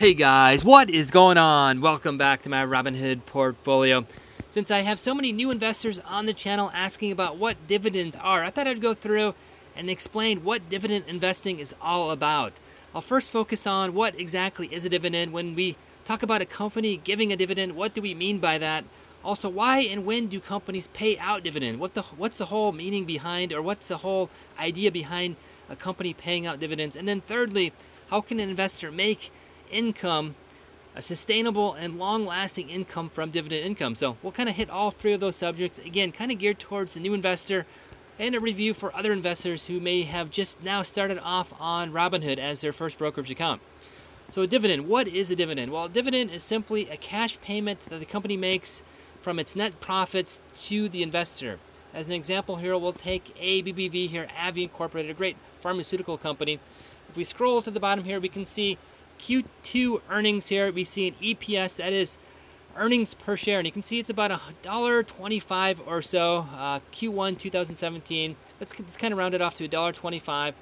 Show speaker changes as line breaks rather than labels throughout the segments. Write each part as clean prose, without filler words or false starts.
Hey guys, what is going on? Welcome back to my Robinhood portfolio. Since I have so many new investors on the channel asking about what dividends are, I thought I'd go through and explain what dividend investing is all about. I'll first focus on what exactly is a dividend. When we talk about a company giving a dividend, what do we mean by that? Also, why and when do companies pay out dividend? What's the whole meaning behind, or what's the whole idea behind a company paying out dividends? And then thirdly, how can an investor make income, a sustainable and long-lasting income from dividend income? So we'll kind of hit all three of those subjects. Again, kind of geared towards the new investor, and a review for other investors who may have just now started off on Robinhood as their first brokerage account. So a dividend, what is a dividend? Well, a dividend is simply a cash payment that the company makes from its net profits to the investor. As an example here, we'll take ABBV here, AbbVie Incorporated, a great pharmaceutical company. If we scroll to the bottom here, we can see Q2 earnings here. We see an EPS, that is earnings per share, and you can see it's about $1.25 or so. Q1 2017, let's kind of round it off to $1.25.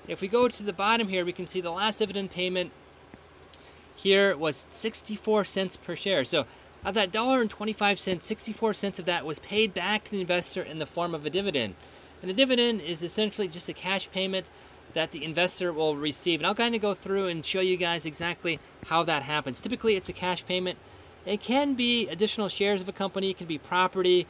If we go to the bottom here, we can see the last dividend payment here was 64 cents per share. So of that $1.25, 64 cents of that was paid back to the investor in the form of a dividend. And a dividend is essentially just a cash payment that the investor will receive. And I'll kind of go through and show you guys exactly how that happens. Typically, it's a cash payment. It can be additional shares of a company. It can be property.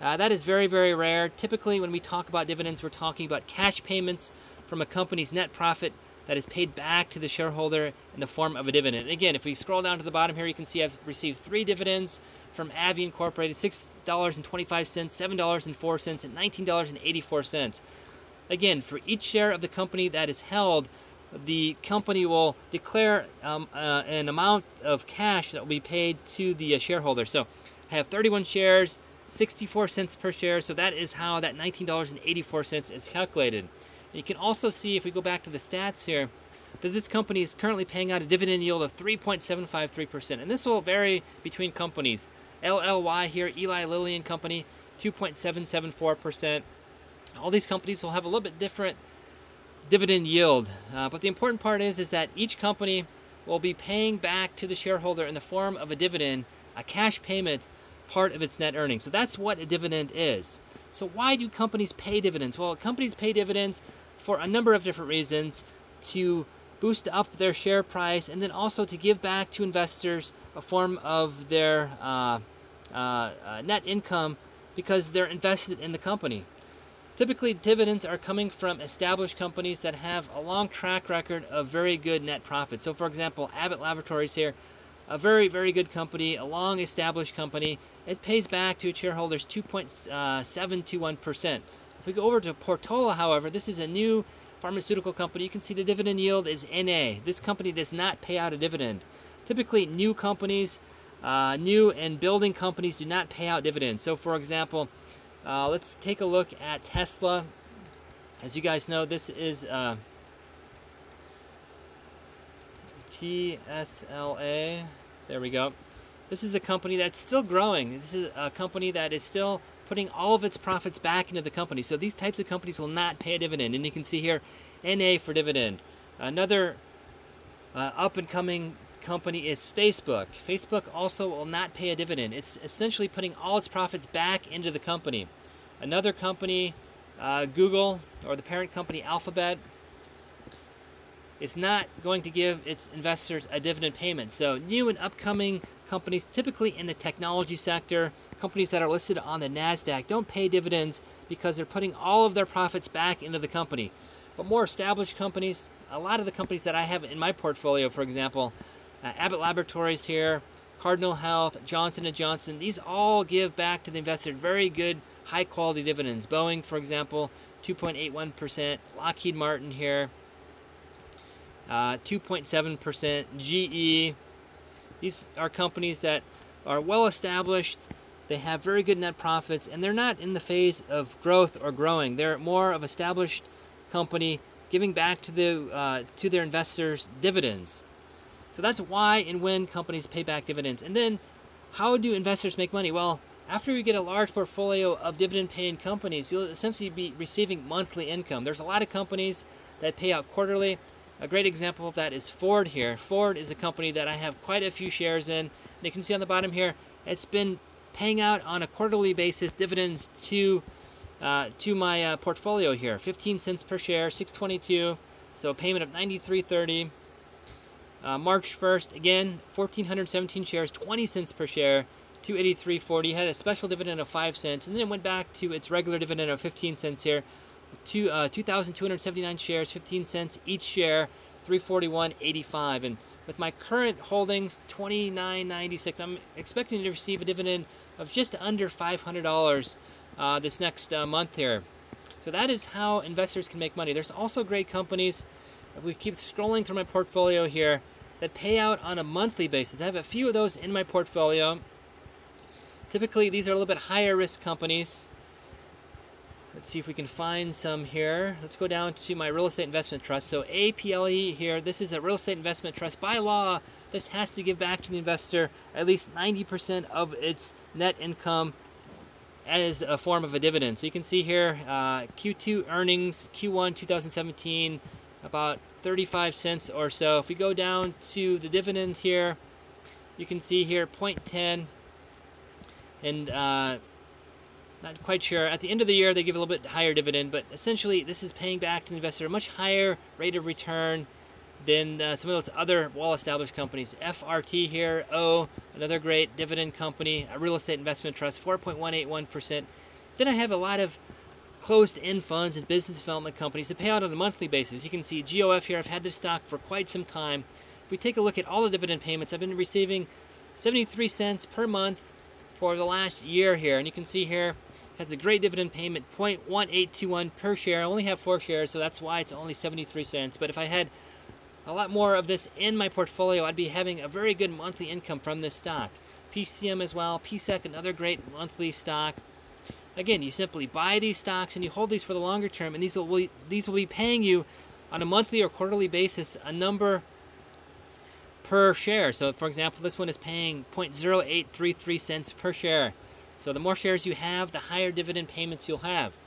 That is very, very rare. Typically, when we talk about dividends, we're talking about cash payments from a company's net profit that is paid back to the shareholder in the form of a dividend. And again, if we scroll down to the bottom here, you can see I've received 3 dividends from AbbVie Incorporated, $6.25, $7.04, and $19.84. Again, for each share of the company that is held, the company will declare an amount of cash that will be paid to the shareholder. So I have 31 shares, 64 cents per share, so that is how that $19.84 is calculated. You can also see, if we go back to the stats here, that this company is currently paying out a dividend yield of 3.753%. And this will vary between companies. LLY here, Eli Lilly and Company, 2.774%. All these companies will have a little bit different dividend yield. But the important part is that each company will be paying back to the shareholder in the form of a dividend, a cash payment, part of its net earnings. So that's what a dividend is. So why do companies pay dividends? Well, companies pay dividends for a number of different reasons: to boost up their share price, and then also to give back to investors a form of their net income because they're invested in the company. Typically, dividends are coming from established companies that have a long track record of very good net profit. So, for example, Abbott Laboratories here, a very, very good company, a long established company. It pays back to its shareholders 2.721%. If we go over to Portola, however, this is a new pharmaceutical company. You can see the dividend yield is NA. This company does not pay out a dividend. Typically, new companies, new and building companies do not pay out dividends. So, for example, let's take a look at Tesla. As you guys know, this is TSLA. There we go. This is a company that's still growing. This is a company that is still putting all of its profits back into the company. So these types of companies will not pay a dividend. And you can see here, NA for dividend. Another up-and-coming company is Facebook. Facebook also will not pay a dividend. It's essentially putting all its profits back into the company. Another company, Google, or the parent company Alphabet, is not going to give its investors a dividend payment. So new and upcoming companies, typically in the technology sector, companies that are listed on the NASDAQ, don't pay dividends because they're putting all of their profits back into the company. But more established companies, a lot of the companies that I have in my portfolio, for example, Abbott Laboratories here, Cardinal Health, Johnson & Johnson, these all give back to the investor very good, high-quality dividends. Boeing, for example, 2.81%. Lockheed Martin here, 2.7%. GE. These are companies that are well-established. They have very good net profits, and they're not in the phase of growth or growing. They're more of an established company giving back to their investors dividends. So that's why and when companies pay back dividends. And then, how do investors make money? Well, after you get a large portfolio of dividend-paying companies, you'll essentially be receiving monthly income. There's a lot of companies that pay out quarterly. A great example of that is Ford here. Ford is a company that I have quite a few shares in. And you can see on the bottom here, it's been paying out on a quarterly basis dividends to my portfolio here. 15 cents per share, 6.22, so a payment of 93.30. March 1st, again, 1,417 shares, 20 cents per share, 283.40. Had a special dividend of 5 cents, and then it went back to its regular dividend of 15 cents here. 2,279 shares, 15 cents each share, 341.85. And with my current holdings, 29.96, I'm expecting to receive a dividend of just under $500 this next month here. So that is how investors can make money. There's also great companies, if we keep scrolling through my portfolio here, that pay out on a monthly basis. I have a few of those in my portfolio. Typically, these are a little bit higher risk companies. Let's see if we can find some here. Let's go down to my real estate investment trust. So APLE here, this is a real estate investment trust. By law, this has to give back to the investor at least 90% of its net income as a form of a dividend. So you can see here, Q2 earnings, Q1 2017, about 35 cents or so. If we go down to the dividend here, you can see here 0.10, and not quite sure. At the end of the year, they give a little bit higher dividend, but essentially this is paying back to the investor a much higher rate of return than some of those other well-established companies. FRT here, another great dividend company, a real estate investment trust, 4.181%. Then I have a lot of closed-end funds and business development companies that pay out on a monthly basis. You can see GOF here. I've had this stock for quite some time. If we take a look at all the dividend payments, I've been receiving 73 cents per month for the last year here, and you can see here has a great dividend payment, 0.1821 per share. I only have 4 shares, so that's why it's only 73 cents. But if I had a lot more of this in my portfolio, I'd be having a very good monthly income from this stock. PCM as well, PSEC, another great monthly stock. Again, you simply buy these stocks and you hold these for the longer term, and these will be paying you on a monthly or quarterly basis a number per share. So, for example, this one is paying 0.0833 cents per share. So the more shares you have, the higher dividend payments you'll have.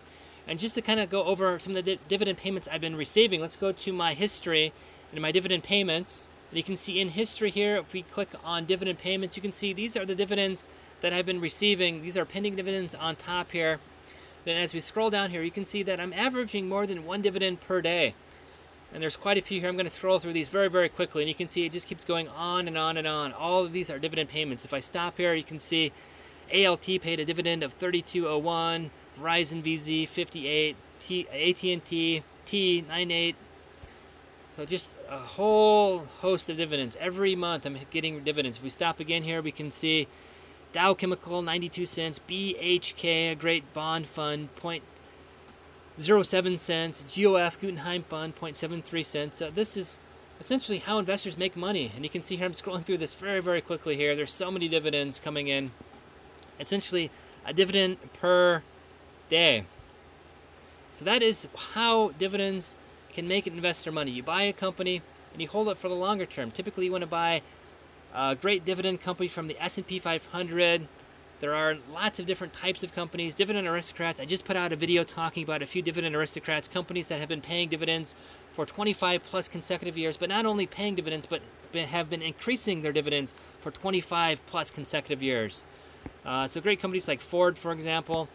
And just to kind of go over some of the dividend payments I've been receiving, let's go to my history and my dividend payments. And you can see in history here, if we click on dividend payments, you can see these are the dividends that I've been receiving. These are pending dividends on top here. Then as we scroll down here, you can see that I'm averaging more than 1 dividend per day. And there's quite a few here. I'm going to scroll through these very, very quickly. And you can see it just keeps going on and on and on. All of these are dividend payments. If I stop here, you can see ALT paid a dividend of 32.01, Verizon VZ 58, AT&T T98. So just a whole host of dividends. Every month I'm getting dividends. If we stop again here, we can see Dow Chemical 92 cents, BHK, a great bond fund, 0.07 cents, GOF Guggenheim Fund, 0.73 cents. So this is essentially how investors make money. And you can see here I'm scrolling through this very, very quickly here. There's so many dividends coming in. Essentially a dividend per day. So that is how dividends can make an investor money. You buy a company and you hold it for the longer term. Typically you want to buy a great dividend company from the S&P 500. There are lots of different types of companies. Dividend aristocrats. I just put out a video talking about a few dividend aristocrats, companies that have been paying dividends for 25 plus consecutive years, but not only paying dividends, but have been increasing their dividends for 25 plus consecutive years. So great companies like Ford, for example,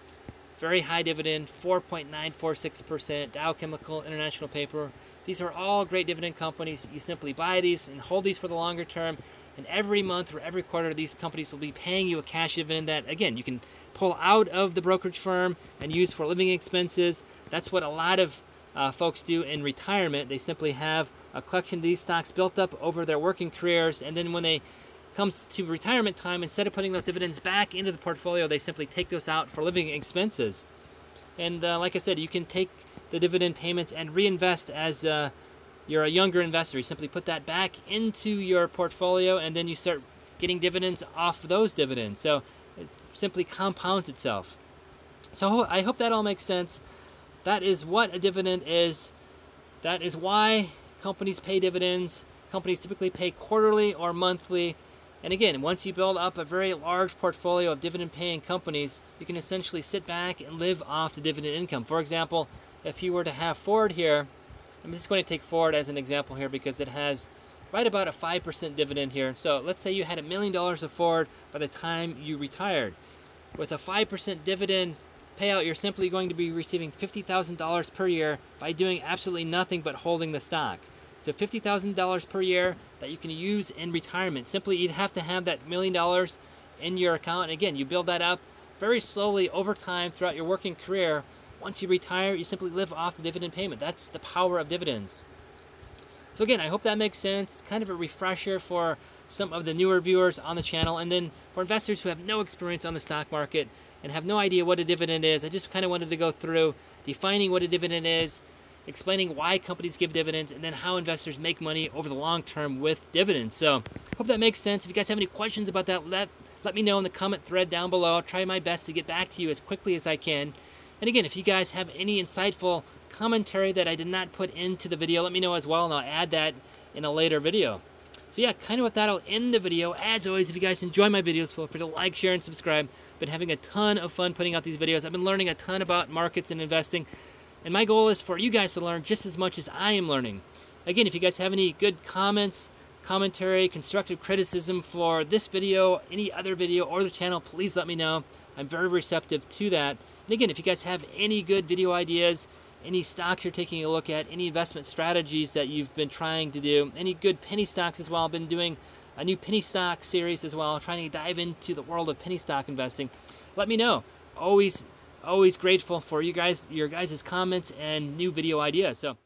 very high dividend, 4.946%, Dow Chemical, International Paper. These are all great dividend companies. You simply buy these and hold these for the longer term, and every month or every quarter these companies will be paying you a cash dividend that, again, you can pull out of the brokerage firm and use for living expenses. That's what a lot of folks do in retirement. They simply have a collection of these stocks built up over their working careers, and then when they comes to retirement time, instead of putting those dividends back into the portfolio, they simply take those out for living expenses. And like I said, you can take the dividend payments and reinvest as you're a younger investor. You simply put that back into your portfolio, and then you start getting dividends off those dividends. So it simply compounds itself. So I hope that all makes sense. That is what a dividend is. That is why companies pay dividends. Companies typically pay quarterly or monthly. And again, once you build up a very large portfolio of dividend-paying companies, you can essentially sit back and live off the dividend income. For example, if you were to have Ford here, I'm just going to take Ford as an example here because it has right about a 5% dividend here. So let's say you had $1 million of Ford by the time you retired. With a 5% dividend payout, you're simply going to be receiving $50,000 per year by doing absolutely nothing but holding the stock. So $50,000 per year that you can use in retirement. Simply, you'd have to have that $1 million in your account. And again, you build that up very slowly over time throughout your working career. Once you retire, you simply live off the dividend payment. That's the power of dividends. So again, I hope that makes sense. Kind of a refresher for some of the newer viewers on the channel. And then for investors who have no experience on the stock market and have no idea what a dividend is, I just kind of wanted to go through defining what a dividend is, explaining why companies give dividends, and then how investors make money over the long term with dividends. So hope that makes sense. If you guys have any questions about that, let me know in the comment thread down below. I'll try my best to get back to you as quickly as I can. And again, if you guys have any insightful commentary that I did not put into the video, let me know as well, and I'll add that in a later video. So yeah, kind of with that, I'll end the video. As always, if you guys enjoy my videos, feel free to like, share, and subscribe. Been having a ton of fun putting out these videos. I've been learning a ton about markets and investing, and my goal is for you guys to learn just as much as I am learning. Again, if you guys have any good comments, commentary, constructive criticism for this video, any other video, or the channel, please let me know. I'm very receptive to that. And again, if you guys have any good video ideas, any stocks you're taking a look at, any investment strategies that you've been trying to do, any good penny stocks as well. I've been doing a new penny stock series as well, trying to dive into the world of penny stock investing. Let me know. Always grateful for your guys' comments and new video ideas. So